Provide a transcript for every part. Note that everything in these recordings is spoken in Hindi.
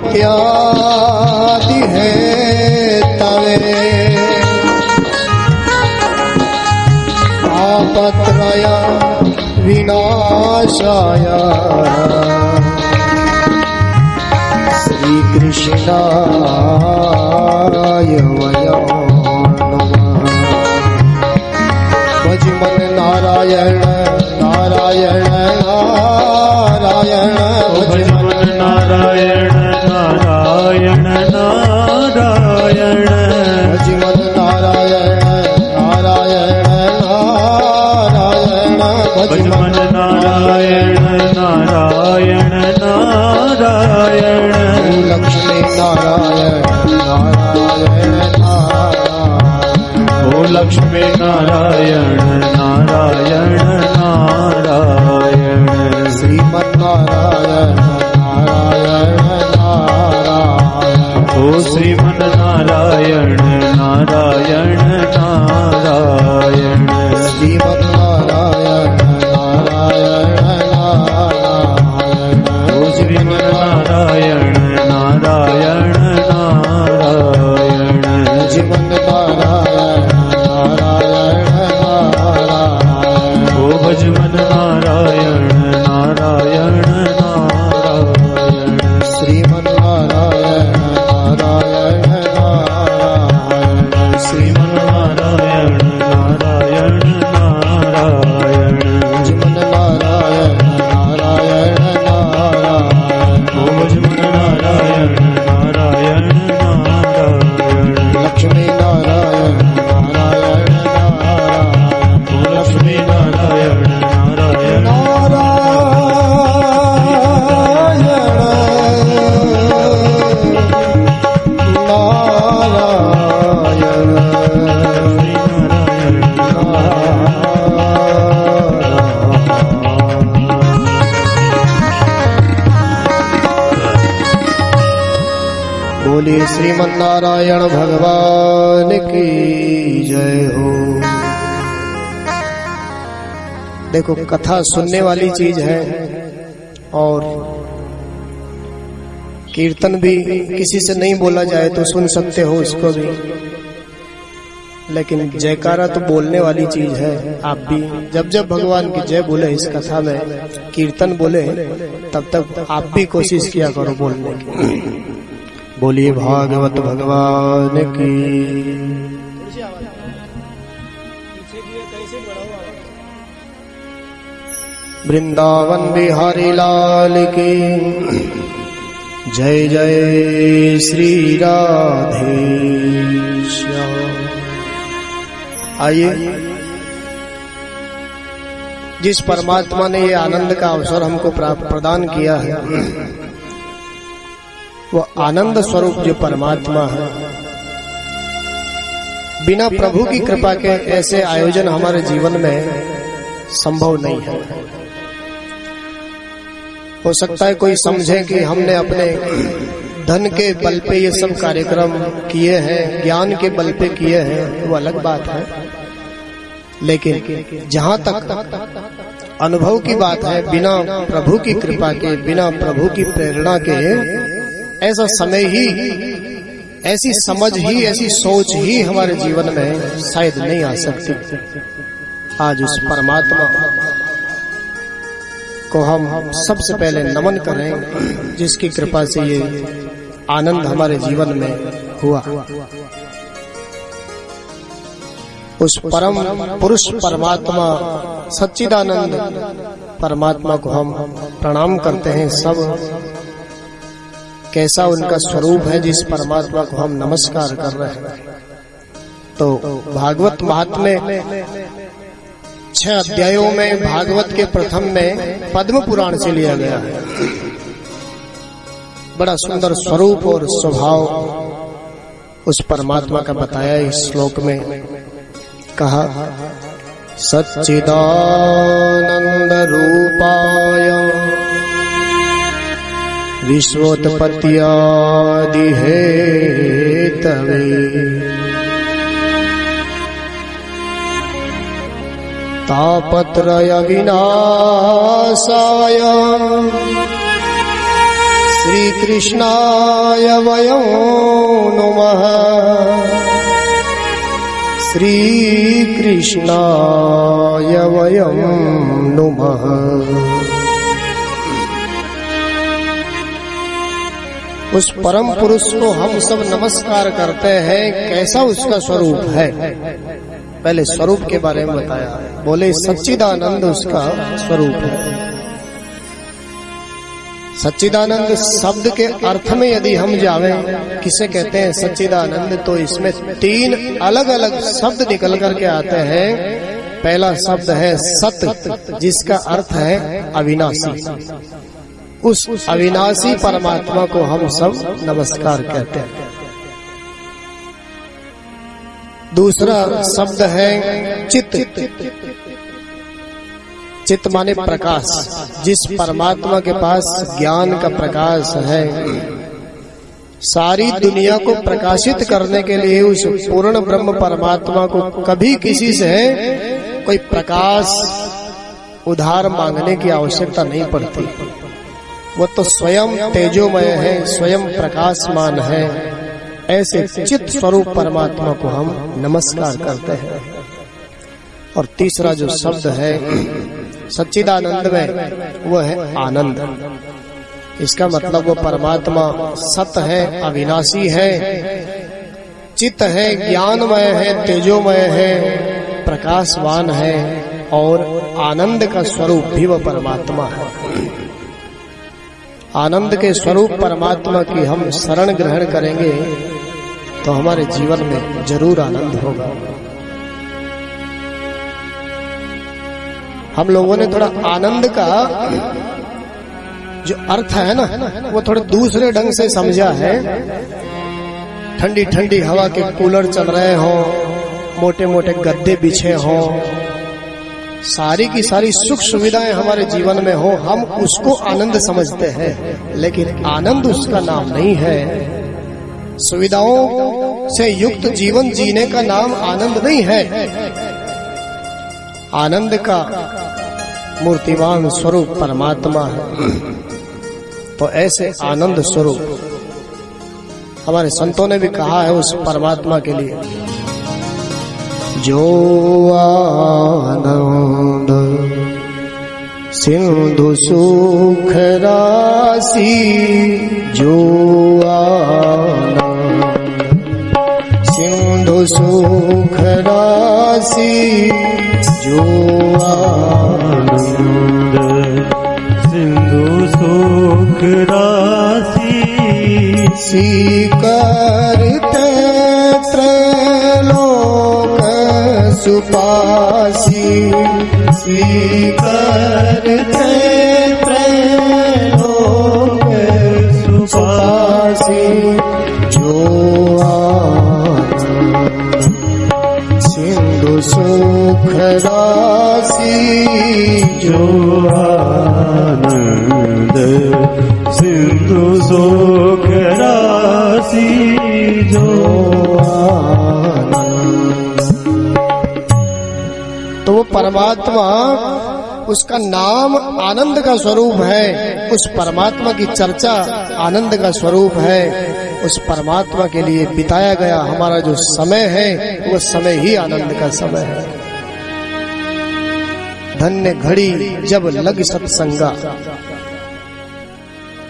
इत्यादि है तवे तापत्रय विनाशाय श्री कृष्णाय वयं नमः। भज मन नारायण नारायण नारायण भज मन नारायण नारायण नारायण भज मन नारायण नारायण नारायण भज मन नारायण नारायण नारायण लक्ष्मी नारायण नारायण नारायण ओ लक्ष्मी नारायण नारायण नारायण श्रीमन्नारायण नारायण नारायण ओ श्रीमन्नारायण नारायण नारायण श्रीमन्नारायण नारायण नारायण ओ श्रीमन्नारायण नारायण नारायण श्रीमन्नारायण नारायण नारायण ओ भजमन नारायण नारायण नारायण श्रीमन्नारायण नारायण नारायण श्रीमन्नारायण नारायण नारायण श्रीमन्नारायण नारायण नारायण ओ भजमन नारायण नारायण नारायण लक्ष्मी नारायण नारायण नारायण ओ लक्ष्मी नारायण नारायण बोलिए श्रीमन्नारायण भगवान की जय हो। देखो कथा सुनने वाली चीज है और कीर्तन भी किसी से नहीं बोला जाए तो सुन सकते हो उसको भी, लेकिन जयकारा तो बोलने वाली चीज है। आप भी जब जब भगवान की जय बोले इस कथा में, कीर्तन बोले, तब तक आप भी कोशिश किया करो बोलने की। बोलिए भागवत भगवान की। वृंदावन बिहारी लाल की जय जय श्री राधे श्याम। आइए, जिस परमात्मा ने ये आनंद का अवसर हमको प्रदान किया है, वो आनंद स्वरूप जो परमात्मा है, बिना प्रभु की कृपा के ऐसे आयोजन हमारे जीवन में संभव नहीं है। हो सकता है कोई समझे कि हमने अपने धन के बल पे ये सब कार्यक्रम किए हैं, ज्ञान के बल पे किए हैं, वो अलग बात है। लेकिन जहां तक अनुभव की बात है, बिना प्रभु की कृपा के, बिना प्रभु की प्रेरणा के ऐसा समय ही, ऐसी समझ ही, ऐसी सोच ही हमारे जीवन में शायद नहीं आ सकती। आज उस परमात्मा को हम सबसे पहले नमन करें जिसकी कृपा से ये आनंद हमारे जीवन में हुआ। उस परम पुरुष परमात्मा सच्चिदानंद परमात्मा को हम प्रणाम करते हैं। सब कैसा उनका स्वरूप है जिस परमात्मा को हम नमस्कार कर रहे हैं। तो भागवत महात्म्य 6 अध्यायों में भागवत के प्रथम में पद्म पुराण से लिया गया है। बड़ा सुंदर स्वरूप और स्वभाव उस परमात्मा का बताया इस श्लोक में। कहा सच्चिदानंद रूपाय विश्वोत्पत्त्यादि हेतवे तापत्रय विनाशाय श्री कृष्णाय वयं नुमः श्री कृष्णाय वयं नुमः। उस परम पुरुष को हम सब नमस्कार करते हैं। कैसा उसका स्वरूप है, पहले स्वरूप के बारे में बताया। बोले सच्चिदानंद उसका स्वरूप है। सच्चिदानंद शब्द के अर्थ में यदि हम जावें, किसे कहते हैं सच्चिदानंद, तो इसमें 3 अलग अलग शब्द निकल करके आते हैं। पहला शब्द है सत, जिसका अर्थ है अविनाशी। उस अविनाशी परमात्मा को हम सब नमस्कार कहते हैं। दूसरा शब्द है चित। चित माने प्रकाश, जिस परमात्मा के पास ज्ञान का प्रकाश है। सारी दुनिया को प्रकाशित करने के लिए उस पूर्ण ब्रह्म परमात्मा को कभी किसी से कोई प्रकाश उधार मांगने की आवश्यकता नहीं पड़ती। वो तो स्वयं तेजोमय है, स्वयं प्रकाशमान है। ऐसे चित स्वरूप परमात्मा को हम नमस्कार करते हैं। और तीसरा जो शब्द है सच्चिदानंद में, वो है आनंद। इसका मतलब वो परमात्मा सत है, अविनाशी है, चित है, ज्ञानमय है, तेजोमय है, प्रकाशवान है और आनंद का स्वरूप भी वो परमात्मा है। आनंद के स्वरूप परमात्मा की हम शरण ग्रहण करेंगे तो हमारे जीवन में जरूर आनंद होगा। हम लोगों ने थोड़ा आनंद का जो अर्थ है ना, वो थोड़े दूसरे ढंग से समझा है। ठंडी ठंडी हवा के कूलर चल रहे हो, मोटे मोटे गद्दे बिछे हो, सारी की सारी सुख सुविधाएं हमारे जीवन में हो, हम उसको आनंद समझते हैं। लेकिन आनंद उसका नाम नहीं है। सुविधाओं से युक्त जीवन जीने का नाम आनंद नहीं है। आनंद का मूर्तिमान स्वरूप परमात्मा है। तो ऐसे आनंद स्वरूप हमारे संतों ने भी कहा है उस परमात्मा के लिए, जो आनंद सिंधु सुख राशि, जो आनंद सिंधु सुख राशि, जो आनंद सिंधु सुख राशि, करते त्रैलोक सुपासी, करते त्रैलोक सुपासी, जो आनंद सिंधु सुख राशि, जो आनंद सिंधु सुख राशि, जो आनंद। तो वो परमात्मा, उसका नाम आनंद का स्वरूप है। उस परमात्मा की चर्चा आनंद का स्वरूप है। उस परमात्मा के लिए बिताया गया हमारा जो समय है, वो समय ही आनंद का समय है। धन्य घड़ी जब लग सत्संगा।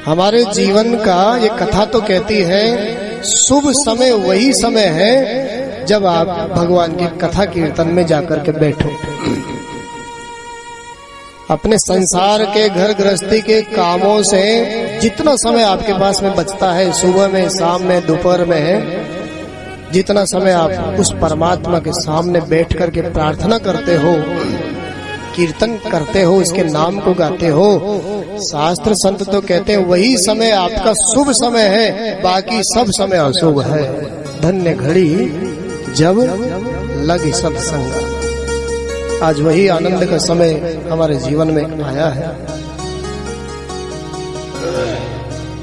हमारे जीवन का ये कथा तो कहती है शुभ समय वही समय है जब आप भगवान की कथा कीर्तन में जाकर के बैठो। अपने संसार के घर गृहस्थी के कामों से जितना समय आपके पास में बचता है, सुबह में, शाम में, दोपहर में, जितना समय आप उस परमात्मा के सामने बैठ करके प्रार्थना करते हो, कीर्तन करते हो, उसके नाम को गाते हो, शास्त्र संत तो कहते हैं वही समय आपका शुभ समय है, बाकी सब समय अशुभ है। धन्य घड़ी जब लगी सत्संग। आज वही आनंद का समय हमारे जीवन में आया है।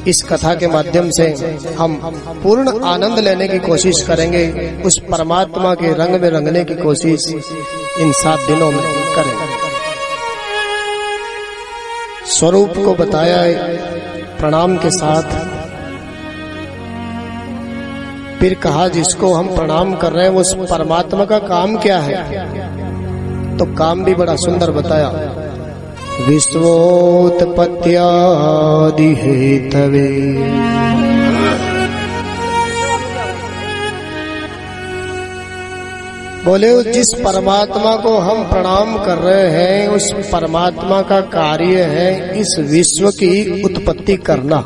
इस कथा के माध्यम से हम पूर्ण आनंद लेने की कोशिश करेंगे, उस परमात्मा के रंग में रंगने की कोशिश इन 7 दिनों में करेंगे। स्वरूप को बताया प्रणाम के साथ फिर कहा जिसको हम प्रणाम कर रहे हैं उस परमात्मा का काम क्या है, तो काम भी बड़ा सुंदर बताया। विश्वोत्पत्त्यादि हेतवे बोले जिस परमात्मा को हम प्रणाम कर रहे हैं उस परमात्मा का कार्य है इस विश्व की उत्पत्ति करना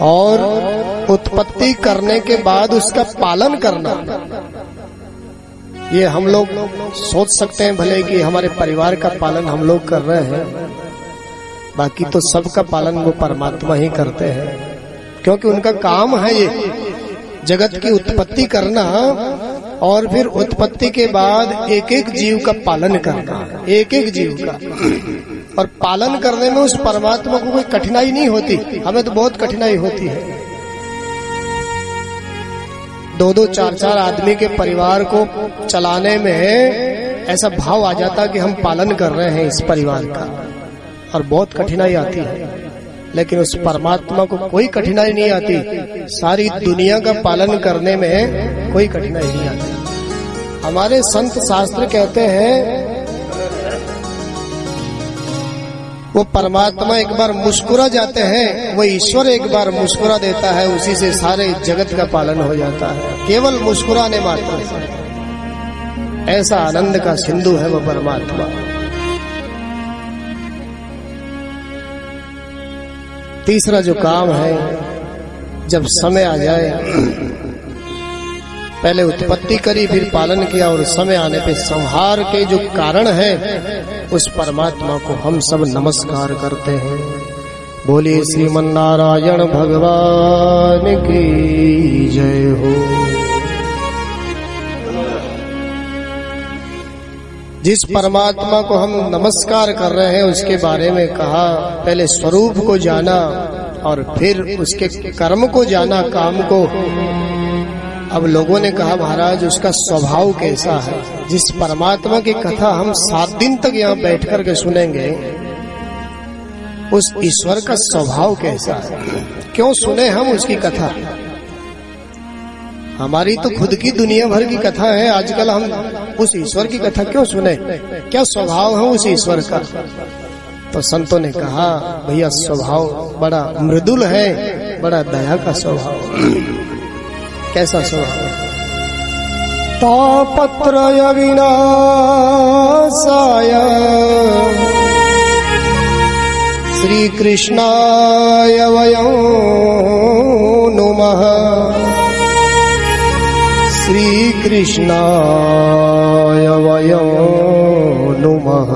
और उत्पत्ति करने के बाद उसका पालन करना। ये हम लोग सोच सकते हैं भले कि हमारे परिवार का पालन हम लोग कर रहे हैं, बाकी तो सबका पालन वो परमात्मा ही करते हैं, क्योंकि उनका काम है ये जगत की उत्पत्ति करना और फिर उत्पत्ति के बाद एक एक जीव का पालन करना, एक एक जीव का। और पालन करने में उस परमात्मा को कोई कठिनाई नहीं होती, हमें तो बहुत कठिनाई होती है। 2-2, 4-4 आदमी के परिवार को चलाने में ऐसा भाव आ जाता कि हम पालन कर रहे हैं इस परिवार का, और बहुत कठिनाई आती है। लेकिन उस परमात्मा को कोई कठिनाई नहीं आती, सारी दुनिया का पालन करने में कोई कठिनाई नहीं आती। हमारे संत शास्त्र कहते हैं वो परमात्मा एक बार मुस्कुरा जाते हैं, वो ईश्वर एक बार मुस्कुरा देता है, उसी से सारे जगत का पालन हो जाता है, केवल मुस्कुराने मात्र से। ऐसा आनंद का सिंधु है वो परमात्मा। तीसरा जो काम है, जब समय आ जाए, पहले उत्पत्ति करी फिर पालन किया और समय आने पे संहार के जो कारण है उस परमात्मा को हम सब नमस्कार करते हैं। बोलिए श्रीमन्नारायण भगवान की जय हो। जिस परमात्मा को हम नमस्कार कर रहे हैं उसके बारे में कहा, पहले स्वरूप को जाना और फिर उसके कर्म को जाना, काम को। अब लोगों ने कहा महाराज उसका स्वभाव कैसा है। जिस परमात्मा की कथा हम 7 दिन तक यहाँ बैठ कर के सुनेंगे, उस ईश्वर का स्वभाव कैसा है, क्यों सुने हम उसकी कथा। हमारी तो खुद की दुनिया भर की कथा है, आजकल हम उस ईश्वर की कथा क्यों सुने, क्या स्वभाव है उस ईश्वर का। तो संतों ने कहा भैया स्वभाव बड़ा मृदुल है, बड़ा दया का स्वभाव। कैसा स्वभाव। तापत्रय विनाशाय श्री कृष्णाय वयं नुमः, श्री कृष्णाय वयं नुमः।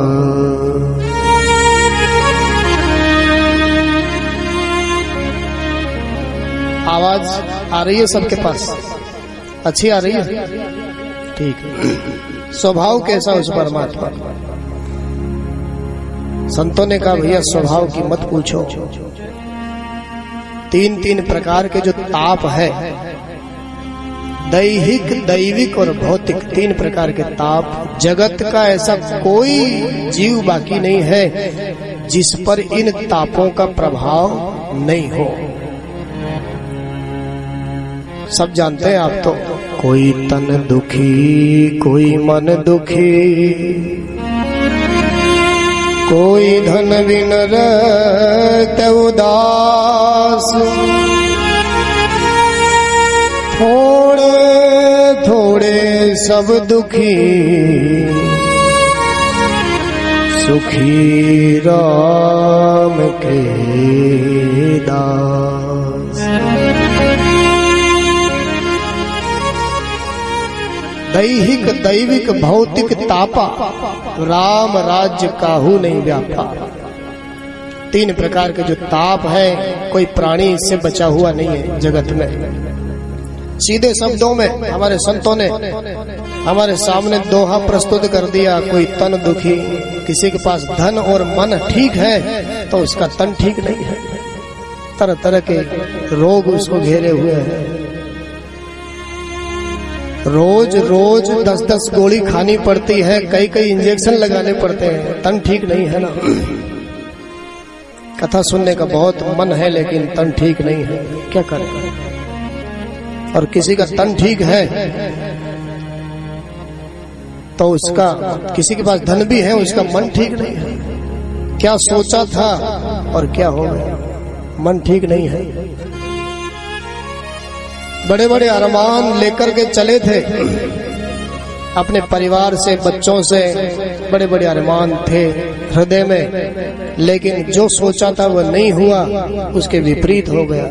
आवाज आ रही है सबके पास, अच्छी आ रही है, ठीक है। स्वभाव कैसा उस परमात्मा। संतों ने कहा भैया स्वभाव की मत पूछो। 3 प्रकार के जो ताप है, दैहिक, दैविक और भौतिक, 3 प्रकार के ताप। जगत का ऐसा कोई जीव बाकी नहीं है जिस पर इन तापों का प्रभाव नहीं हो। सब जानते हैं आप तो। कोई तन दुखी, कोई मन दुखी, कोई धन बिन रहते उदास, थोड़े थोड़े सब दुखी, सुखी राम के दास। दैहिक, दैविक, भौतिक तापा, राम राज्य काहू नहीं व्यापा। 3 प्रकार के जो ताप है, कोई प्राणी इससे बचा हुआ नहीं है जगत में। सीधे शब्दों में हमारे संतों ने हमारे सामने दोहा प्रस्तुत कर दिया। कोई तन दुखी, किसी के पास धन और मन ठीक है तो उसका तन ठीक नहीं है, तरह तरह के रोग उसको घेरे हुए हैं। रोज रोज 10-10 गोली खानी पड़ती है, कई इंजेक्शन लगाने पड़ते हैं, तन ठीक नहीं है ना। कथा सुनने का बहुत मन है लेकिन तन ठीक नहीं है, क्या करें। और किसी का तन ठीक है तो उसका, किसी के पास धन भी है, उसका मन ठीक नहीं है। क्या सोचा था और क्या हो गया, मन ठीक नहीं है। बड़े बड़े अरमान लेकर के चले थे अपने परिवार से, बच्चों से, बड़े बड़े अरमान थे हृदय में, लेकिन जो सोचा था वह नहीं हुआ, उसके विपरीत हो गया।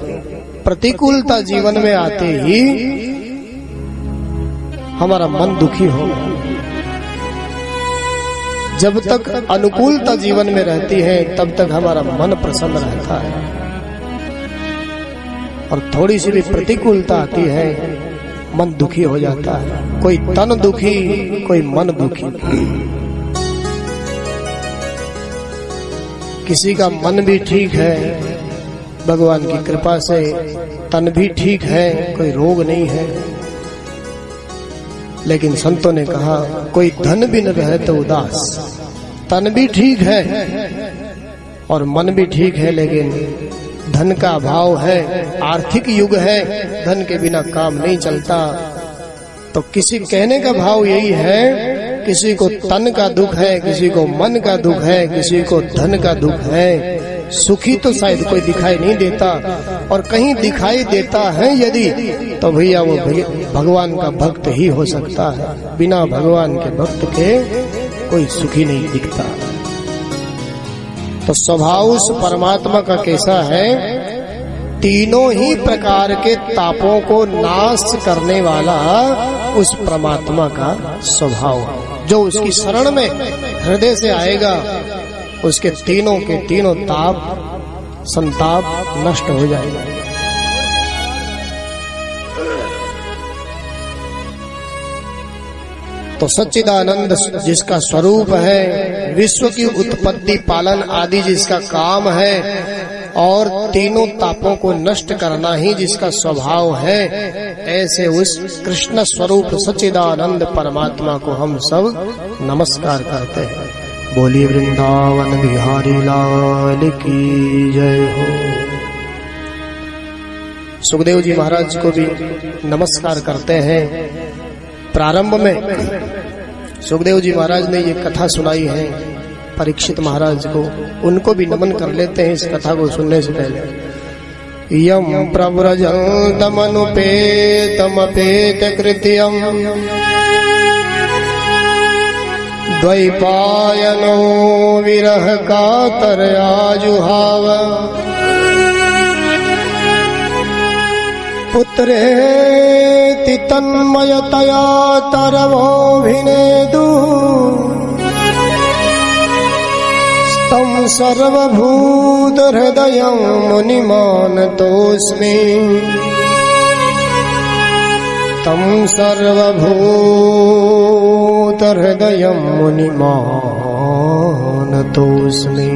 प्रतिकूलता जीवन में आते ही हमारा मन दुखी हो गया। जब तक अनुकूलता जीवन में रहती है तब तक हमारा मन प्रसन्न रहता है, और थोड़ी सी भी प्रतिकूलता आती है मन दुखी हो जाता है। कोई तन दुखी, कोई मन दुखी। किसी का मन भी ठीक है भगवान की कृपा से, तन भी ठीक है, कोई रोग नहीं है, लेकिन संतों ने कहा कोई धन भी न रहे तो उदास। तन भी ठीक है और मन भी ठीक है, लेकिन धन का अभाव है, आर्थिक युग है, धन के बिना काम नहीं चलता। तो किसी कहने का भाव यही है, किसी को तन का दुख है, किसी को मन का दुख है, किसी को धन का दुख है। सुखी तो शायद कोई दिखाई नहीं देता, और कहीं दिखाई देता है यदि तो भैया वो भगवान का भक्त ही हो सकता है। बिना भगवान के भक्त के कोई सुखी नहीं दिखता। तो स्वभाव उस परमात्मा का कैसा है, तीनों ही प्रकार के तापों को नाश करने वाला उस परमात्मा का स्वभाव। जो उसकी शरण में हृदय से आएगा उसके तीनों के तीनों ताप संताप नष्ट हो जाएगा। तो सच्चिदानंद जिसका स्वरूप है, विश्व की उत्पत्ति पालन आदि जिसका काम है, और तीनों तापों को नष्ट करना ही जिसका स्वभाव है, ऐसे उस कृष्ण स्वरूप सच्चिदानंद परमात्मा को हम सब नमस्कार करते हैं। बोलिए वृंदावन बिहारी लाल की जय हो। सुखदेव जी महाराज को भी नमस्कार करते हैं। प्रारंभ में सुखदेव जी महाराज ने ये कथा सुनाई है परीक्षित महाराज को, उनको भी नमन कर लेते हैं इस कथा को सुनने से पहले। यम प्रव्रजन्तमनुपेतमपेत कृत्यम द्वैपायनो विरह कातरयाजुहाव पुत्रेति तन्मयतया तरवोऽभिनेदु तं सर्वभूतहृदयं मुनिमानतोऽस्मि तं सर्वभूतहृदयं मुनिमानतोऽस्मि।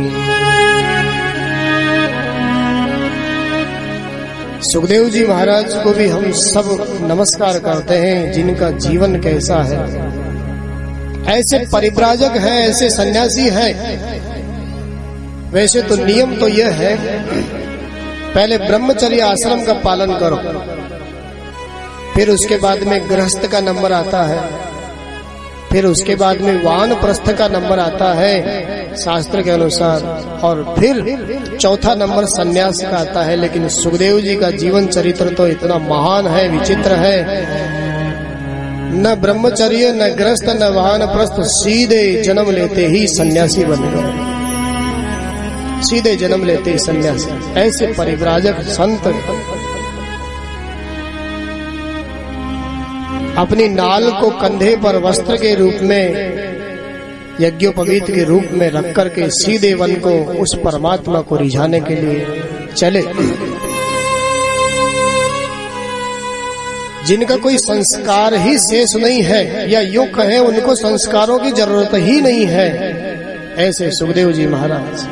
सुखदेव जी महाराज को भी हम सब नमस्कार करते हैं, जिनका जीवन कैसा है। ऐसे परिव्राजक है, ऐसे सन्यासी है। वैसे तो नियम तो यह है, पहले ब्रह्मचर्य आश्रम का पालन करो, फिर उसके बाद में गृहस्थ का नंबर आता है, फिर उसके बाद में वानप्रस्थ का नंबर आता है शास्त्र के अनुसार, और फिर चौथा नंबर सन्यास का आता है। लेकिन सुखदेव जी का जीवन चरित्र तो इतना महान है, विचित्र है। न ब्रह्मचर्य, न गृहस्थ, न वानप्रस्थ, सीधे जन्म लेते ही सन्यासी बन गए, सीधे जन्म लेते ही सन्यासी। ऐसे परिव्राजक संत अपनी नाल को कंधे पर वस्त्र के रूप में, यज्ञोपवीत के रूप में रख करके सीधे वन को, उस परमात्मा को रिझाने के लिए चले। जिनका कोई संस्कार ही शेष नहीं है, या यूं कहें उनको संस्कारों की जरूरत ही नहीं है, ऐसे सुखदेव जी महाराज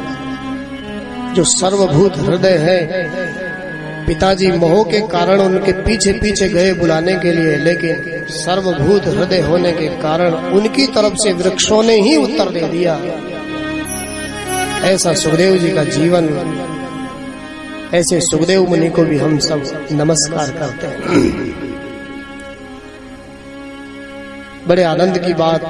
जो सर्वभूत हृदय है। पिताजी मोह के कारण उनके पीछे पीछे गए बुलाने के लिए, लेकिन सर्वभूत हृदय होने के कारण उनकी तरफ से वृक्षों ने ही उत्तर दे दिया। ऐसा सुखदेव जी का जीवन, ऐसे सुखदेव मुनि को भी हम सब नमस्कार करते हैं। बड़े आनंद की बात